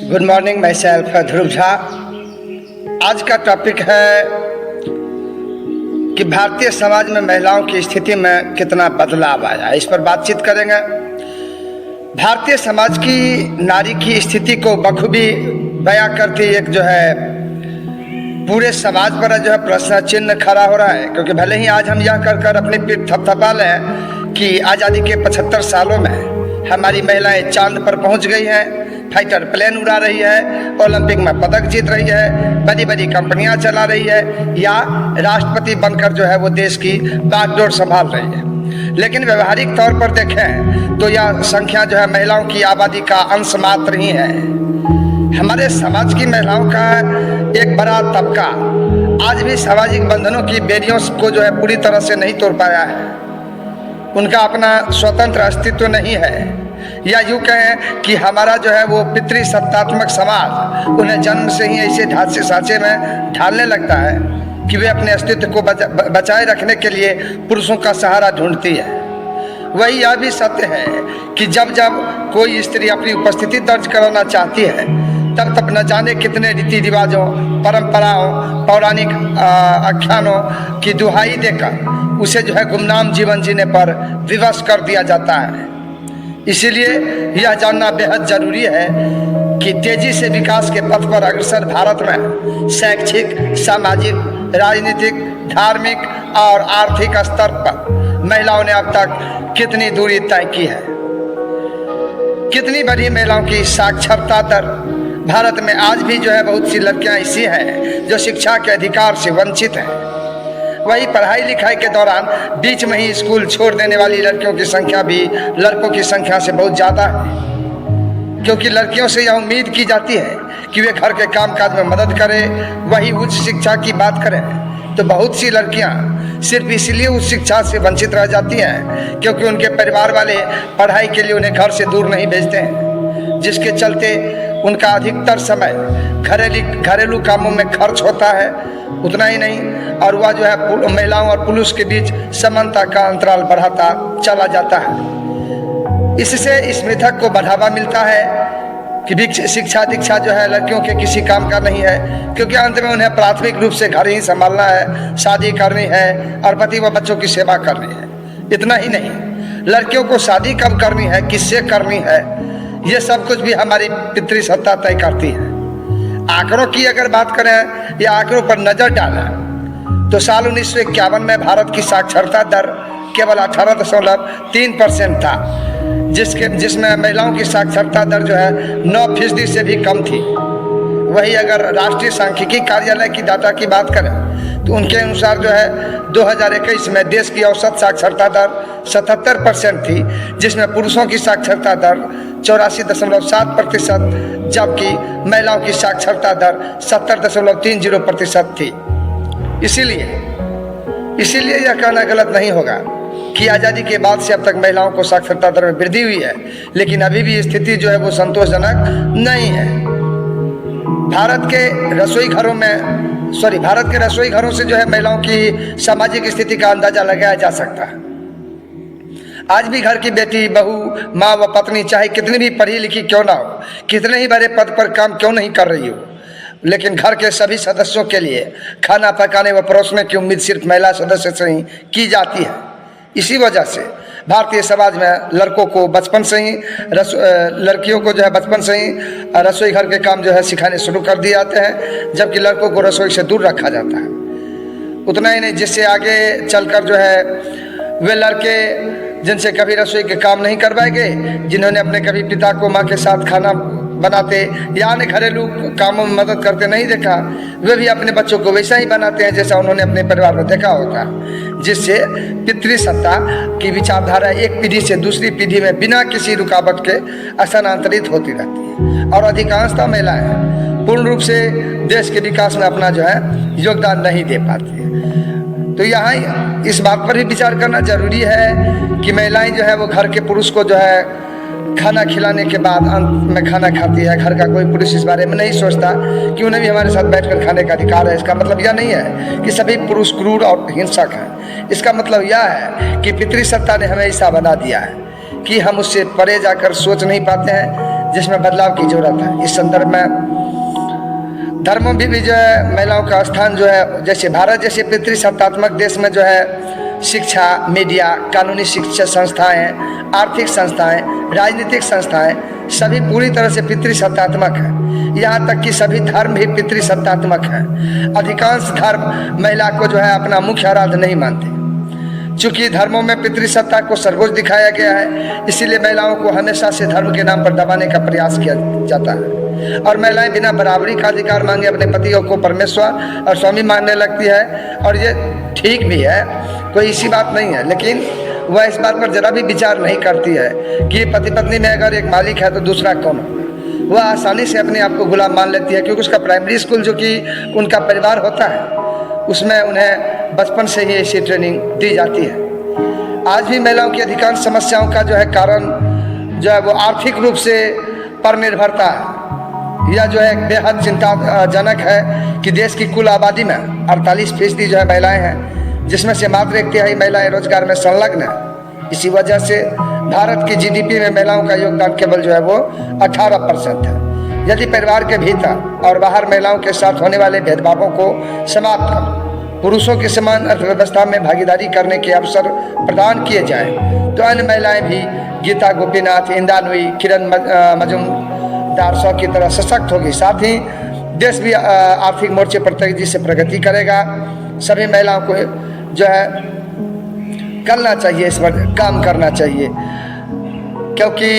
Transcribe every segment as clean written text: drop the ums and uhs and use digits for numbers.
Good morning, my self ध्रुव झा। आज का topic है कि भारतीय समाज में महिलाओं की स्थिति में कितना बदलाव आया, इस पर बातचीत करेंगे। भारतीय समाज की नारी की स्थिति को बखूबी बयां करती एक जो है पूरे समाज पर जो है प्रश्न चिन्ह खड़ा हो रहा है, क्योंकि भले ही आज हम यह कर अपनी पीठ थपथपा लें कि आज़ादी के 75 सालों में हमारी महिलाएं चांद पर पहुंच गई हैं, फाइटर प्लेन उड़ा रही है, ओलंपिक में पदक जीत रही है, बड़ी बड़ी कंपनियां चला रही है, या राष्ट्रपति बनकर जो है वो देश की बागडोर संभाल रही है। लेकिन व्यवहारिक तौर पर देखें तो यह संख्या जो है महिलाओं की आबादी का अंश मात्र ही है। हमारे समाज की महिलाओं का एक बड़ा तबका आज भी सामाजिक बंधनों की बेड़ियों को जो है पूरी तरह से नहीं तोड़ पाया है। उनका अपना स्वतंत्र अस्तित्व नहीं है, या यूँ कहें कि हमारा जो है वो पितृसत्तात्मक समाज उन्हें जन्म से ही ऐसे ढांचे सांचे में ढालने लगता है कि वे अपने अस्तित्व को बचाए रखने के लिए पुरुषों का सहारा ढूंढती है। वही यह भी सत्य है कि जब जब कोई स्त्री अपनी उपस्थिति दर्ज कराना चाहती है तब न जाने कितने रीति रिवाजों, परंपराओं, पौराणिक आख्यानों की दुहाई देकर उसे जो है गुमनाम जीवन जीने पर विवश कर दिया जाता है। इसीलिए यह जानना बेहद जरूरी है कि तेजी से विकास के पथ पर अग्रसर भारत में शैक्षिक, सामाजिक, राजनीतिक, धार्मिक और आर्थिक स्तर पर महिलाओं ने अब तक कितनी दूरी तय की है। कितनी बड़ी महिलाओं की साक्षरता दर। भारत में आज भी जो है बहुत सी लड़कियां ऐसी हैं जो शिक्षा के अधिकार से वंचित हैं। वही पढ़ाई लिखाई के दौरान बीच में ही स्कूल छोड़ देने वाली लड़कियों की संख्या भी लड़कों की संख्या से बहुत ज़्यादा है, क्योंकि लड़कियों से यह उम्मीद की जाती है कि वे घर के कामकाज में मदद करें। वही उच्च शिक्षा की बात करें तो बहुत सी लड़कियां सिर्फ इसलिए उच्च शिक्षा से वंचित रह जाती हैं क्योंकि उनके परिवार वाले पढ़ाई के लिए उन्हें घर से दूर नहीं भेजते हैं, जिसके चलते उनका अधिकतर समय घरेलू कामों में खर्च होता है। उतना ही नहीं, और वह जो है महिलाओं और पुरुष के बीच समानता का अंतराल बढ़ाता चला जाता है। इससे इस मिथक को बढ़ावा मिलता है कि शिक्षा दीक्षा जो है लड़कियों के किसी काम का नहीं है, क्योंकि अंत में उन्हें प्राथमिक रूप से घर ही संभालना है, शादी करनी है और पति व बच्चों की सेवा करनी है। इतना ही नहीं, लड़कियों को शादी कब करनी है, किससे करनी है, ये सब कुछ भी हमारी पितृसत्ता तय करती है। आंकड़ों की अगर बात करें या आंकड़ों पर नजर डालें तो साल 1951 में भारत की साक्षरता दर केवल 18.3% था, जिसमें महिलाओं की साक्षरता दर जो है 9% से भी कम थी। वही अगर राष्ट्रीय सांख्यिकी कार्यालय की डाटा की बात करें तो उनके अनुसार जो है 2021 में देश की औसत साक्षरता दर 77% थी, जिसमें पुरुषों की साक्षरता दर 84.7%, जबकि महिलाओं की साक्षरता दर 70.30% थी। इसीलिए यह कहना गलत नहीं होगा कि आज़ादी के बाद से अब तक महिलाओं को साक्षरता दर में वृद्धि हुई है, लेकिन अभी भी स्थिति जो है वो संतोषजनक नहीं है। भारत के रसोई घरों से जो है महिलाओं की सामाजिक स्थिति का अंदाजा लगाया जा सकता है। आज भी घर की बेटी, बहू, माँ व पत्नी चाहे कितनी भी पढ़ी लिखी क्यों ना हो, कितने ही बड़े पद पर काम क्यों नहीं कर रही हो, लेकिन घर के सभी सदस्यों के लिए खाना पकाने व परोसने की उम्मीद सिर्फ महिला सदस्य से ही की जाती है। इसी वजह से भारतीय समाज में लड़कियों को बचपन से ही रसोई घर के काम जो है सिखाने शुरू कर दिए जाते हैं, जबकि लड़कों को रसोई से दूर रखा जाता है। उतना ही नहीं, जिससे आगे चलकर जो है वे लड़के जिनसे कभी रसोई के काम नहीं करवाए गए, जिन्होंने अपने कभी पिता को माँ के साथ खाना बनाते या अन्य घरेलू कामों में मदद करते नहीं देखा, वे भी अपने बच्चों को वैसा ही बनाते हैं जैसा उन्होंने अपने परिवार में देखा होता है, जिससे पितृसत्ता की विचारधारा एक पीढ़ी से दूसरी पीढ़ी में बिना किसी रुकावट के स्थानांतरित होती रहती है। और अधिकांशतः महिलाएं पूर्ण रूप से देश के विकास में अपना जो है योगदान नहीं दे पाती है। तो यहाँ इस बात पर भी विचार करना जरूरी है कि महिलाएं जो है वो घर के पुरुष को जो है खाना खिलाने के बाद अंत में खाना खाती है। घर का कोई पुरुष इस बारे में नहीं सोचता कि उन्हें भी हमारे साथ बैठकर खाने का अधिकार है। इसका मतलब यह नहीं है कि सभी पुरुष क्रूर और हिंसक हैं। इसका मतलब यह है कि पितृसत्ता ने हमें ऐसा बना दिया है कि हम उससे परे जाकर सोच नहीं पाते हैं। जिसमें बदलाव की जरूरत है। इस संदर्भ में धर्मों में भी जो है महिलाओं का स्थान जो है, जैसे भारत जैसे पितृसत्तात्मक देश में जो है शिक्षा, मीडिया, कानूनी शिक्षा संस्थाएं, आर्थिक संस्थाएं, राजनीतिक संस्थाएं सभी पूरी तरह से पितृसत्तात्मक है। यहाँ तक कि सभी धर्म भी पितृसत्तात्मक है। अधिकांश धर्म महिला को जो है अपना मुख्य आराध्य नहीं मानते। चूंकि धर्मों में पितृसत्ता को सर्वोच्च दिखाया गया है, इसीलिए महिलाओं को हमेशा से धर्म के नाम पर दबाने का प्रयास किया जाता है और महिलाएं बिना बराबरी का अधिकार मांगे अपने पतियों को परमेश्वर और स्वामी मानने लगती है। और ये ठीक भी है, कोई ऐसी बात नहीं है, लेकिन वह इस बात पर जरा भी विचार नहीं करती है कि पति पत्नी में अगर एक मालिक है तो दूसरा कौन है। वह आसानी से अपने आप को गुलाम मान लेती है, क्योंकि उसका प्राइमरी स्कूल जो कि उनका परिवार होता है उसमें उन्हें बचपन से ही ऐसी ट्रेनिंग दी जाती है। आज भी महिलाओं की अधिकांश समस्याओं का जो है कारण जो है वो आर्थिक रूप से पर निर्भरता है। यह जो है बेहद चिंताजनक है कि देश की कुल आबादी में 48% जो है महिलाएं हैं, जिसमें से मात्र 1/3 महिलाएं रोजगार में संलग्न है। इसी वजह से भारत की जीडीपी में महिलाओं का योगदान केवल जो है वो 18% है। यदि परिवार के भीतर और बाहर महिलाओं के साथ होने वाले भेदभावों को समाप्त कर पुरुषों के समान अर्थव्यवस्था में भागीदारी करने के अवसर प्रदान किए जाए तो अन्य महिलाएं भी गीता गोपीनाथ, इंदा नुई, किरण मजूमदार शॉ की तरह सशक्त होगी। साथ ही देश भी आर्थिक मोर्चे पर तेजी से प्रगति करेगा। सभी महिलाओं को जो है करना चाहिए, इस पर काम करना चाहिए, क्योंकि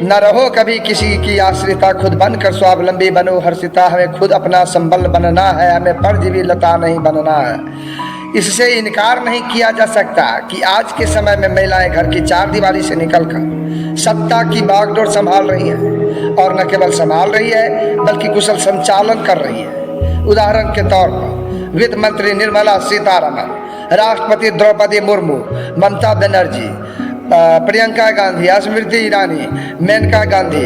न रहो कभी किसी की आश्रिता, खुद बनकर स्वावलंबी बनो हर्षिता। हमें खुद अपना संबल बनना है, हमें परजीवी लता नहीं बनना है। इससे इनकार नहीं किया जा सकता कि आज के समय में महिलाएं घर की 4 दीवारी से निकलकर सत्ता की बागडोर संभाल रही है, और न केवल संभाल रही है बल्कि कुशल संचालन कर रही है। उदाहरण के तौर पर वित्त मंत्री निर्मला सीतारमण, राष्ट्रपति द्रौपदी मुर्मू, ममता बनर्जी, प्रियंका गांधी, स्मृति ईरानी, मेनका गांधी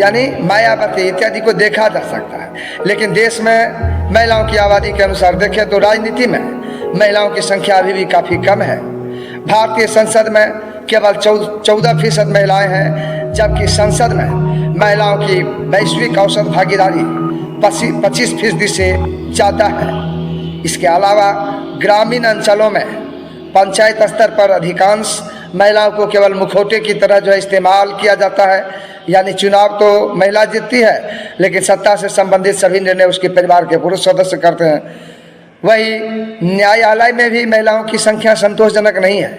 यानी मायावती इत्यादि को देखा जा सकता है। लेकिन देश में महिलाओं की आबादी के अनुसार देखें तो राजनीति में महिलाओं की संख्या अभी भी काफ़ी कम है। भारतीय संसद में केवल 14% महिलाएं हैं, जबकि संसद में महिलाओं की वैश्विक औसत भागीदारी 25% से ज़्यादा है। इसके अलावा ग्रामीण अंचलों में पंचायत स्तर पर अधिकांश महिलाओं को केवल मुखौटे की तरह जो है इस्तेमाल किया जाता है। यानी चुनाव तो महिला जीतती है, लेकिन सत्ता से संबंधित सभी निर्णय उसके परिवार के पुरुष सदस्य करते हैं। वही न्यायालय में भी महिलाओं की संख्या संतोषजनक नहीं है।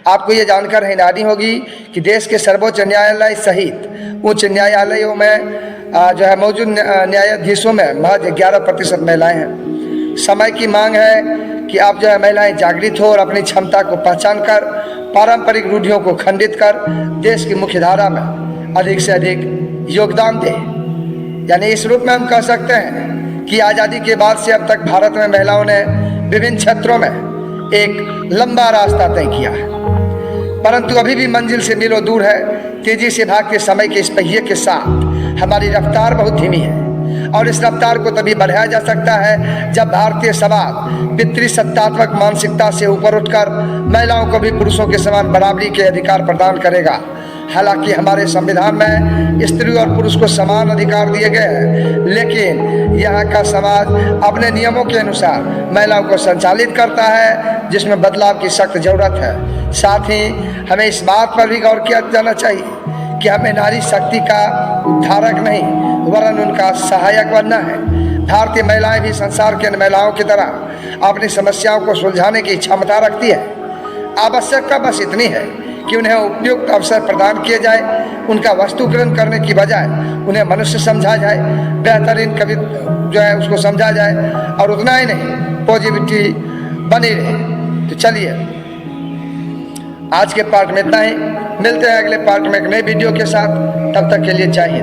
आपको ये जानकर हैरानी होगी कि देश के सर्वोच्च न्यायालय सहित उच्च न्यायालयों में जो है मौजूद न्यायाधीशों में महज 11% महिलाएं हैं। समय की मांग है कि आप जो है महिलाएं जागृत हो और अपनी क्षमता को पहचान कर पारंपरिक रूढ़ियों को खंडित कर देश की मुख्य धारा में अधिक से अधिक योगदान दें। यानी इस रूप में हम कह सकते हैं कि आज़ादी के बाद से अब तक भारत में महिलाओं ने विभिन्न क्षेत्रों में एक लंबा रास्ता तय किया है, परंतु अभी भी मंजिल से मीलों दूर है। तेजी से भागते समय के इस पहिए के साथ हमारी रफ्तार बहुत धीमी है, और इस रफ्तार को तभी बढ़ाया जा सकता है जब भारतीय समाज पितृसत्तात्मक मानसिकता से ऊपर उठकर महिलाओं को भी पुरुषों के समान बराबरी के अधिकार प्रदान करेगा। हालांकि हमारे संविधान में स्त्री और पुरुष को समान अधिकार दिए गए हैं, लेकिन यहाँ का समाज अपने नियमों के अनुसार महिलाओं को संचालित करता है, जिसमें बदलाव की सख्त जरूरत है। साथ ही हमें इस बात पर भी गौर किया जाना चाहिए कि हमें नारी शक्ति का उद्धारक नहीं वरन उनका सहायक बनना है। भारतीय महिलाएं भी संसार के अन्य महिलाओं की तरह अपनी समस्याओं को सुलझाने की क्षमता रखती है। आवश्यकता बस इतनी है कि उन्हें उपयुक्त अवसर प्रदान किए जाए, उनका वस्तुकरण करने की बजाय उन्हें मनुष्य समझा जाए, बेहतरीन कवि जो है उसको समझा जाए, और उतना ही नहीं पॉजिटिविटी बनी रहे। तो चलिए आज के पार्ट में इतना ही, मिलते हैं अगले पार्ट में एक नई वीडियो के साथ। तब तक के लिए चाहिए।